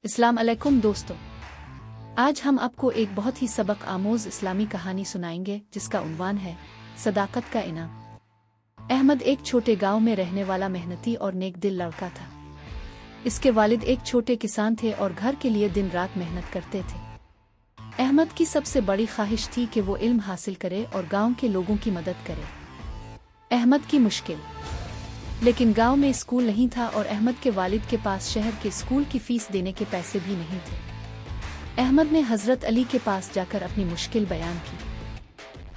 अस्सलाम अलैकुम दोस्तों, आज हम आपको एक बहुत ही सबक आमोज इस्लामी कहानी सुनाएंगे जिसका उन्वान है सदाकत का इनाम। अहमद एक छोटे गांव में रहने वाला मेहनती और नेक दिल लड़का था। इसके वालिद एक छोटे किसान थे और घर के लिए दिन रात मेहनत करते थे। अहमद की सबसे बड़ी ख्वाहिश थी कि वो इल्म हासिल करे और गांव के लोगों की मदद करे। अहमद की मुश्किल, लेकिन गांव में स्कूल नहीं था और अहमद के वालिद के पास शहर के स्कूल की फीस देने के पैसे भी नहीं थे। अहमद ने हजरत अली के पास जाकर अपनी मुश्किल बयान की।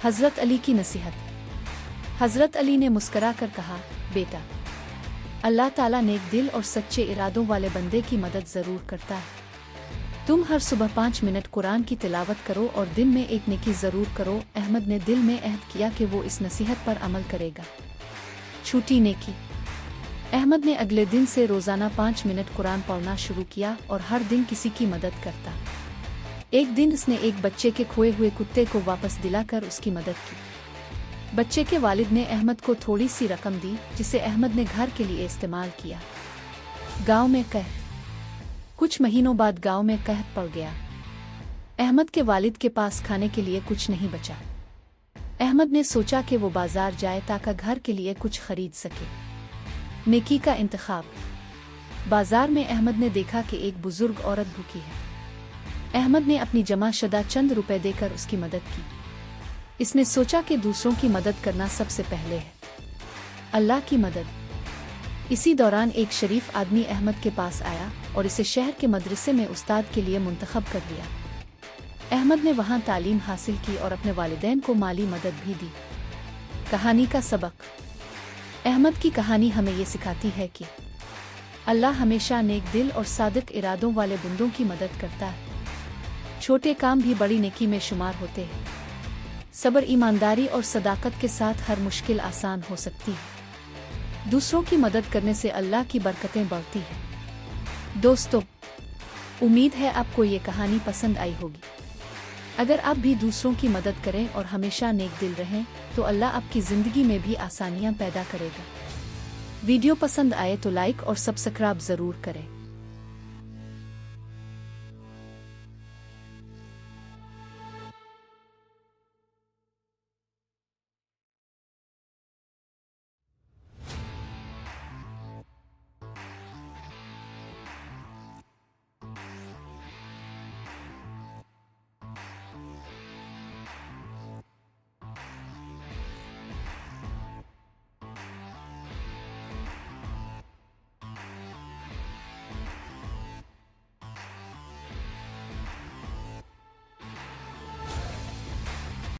हजरत अली की नसीहत। हजरत अली ने मुस्करा कर कहा, बेटा, अल्लाह ताला नेक दिल और सच्चे इरादों वाले बंदे की मदद जरूर करता है। तुम हर सुबह 5 मिनट कुरान की तिलावत करो और दिन में एक नेकी जरूर करो। अहमद ने दिल में अहद किया कि वो इस नसीहत पर अमल करेगा। छूटी नेकी। अहमद ने अगले दिन से रोजाना 5 मिनट कुरान पढ़ना शुरू किया और हर दिन किसी की मदद करता। एक दिन उसने एक बच्चे के खोए हुए कुत्ते को वापस दिलाकर उसकी मदद की। बच्चे के वालिद ने अहमद को थोड़ी सी रकम दी जिसे अहमद ने घर के लिए इस्तेमाल किया। गांव में कहत। कुछ महीनों बाद गांव में कहत पड़ गया। अहमद के वालिद के पास खाने के लिए कुछ नहीं बचा। अहमद ने सोचा कि वो बाजार जाए ताकि घर के लिए कुछ खरीद सके। नेकी का इंतखाब। बाजार में अहमद ने देखा कि एक बुजुर्ग औरत भूखी है। अहमद ने अपनी जमा शुदा चंद रुपए देकर उसकी मदद की। इसने सोचा कि दूसरों की मदद करना सबसे पहले है। अल्लाह की मदद। इसी दौरान एक शरीफ आदमी अहमद के पास आया और इसे शहर के मदरसे में उस्ताद के लिए मुंतखब कर लिया। अहमद ने वहां तालीम हासिल की और अपने वालिदैन को माली मदद भी दी। कहानी का सबक। अहमद की कहानी हमें ये सिखाती है कि अल्लाह हमेशा नेक दिल और सादिक इरादों वाले बंदों की मदद करता है। छोटे काम भी बड़ी नेकी में शुमार होते हैं। सब्र, ईमानदारी और सदाकत के साथ हर मुश्किल आसान हो सकती है। दूसरों की मदद करने से अल्लाह की बरकतें बढ़ती हैं। दोस्तों, उम्मीद है आपको ये कहानी पसंद आई होगी। अगर आप भी दूसरों की मदद करें और हमेशा नेक दिल रहें तो अल्लाह आपकी ज़िंदगी में भी आसानियां पैदा करेगा। वीडियो पसंद आए तो लाइक और सब्सक्राइब ज़रूर करें।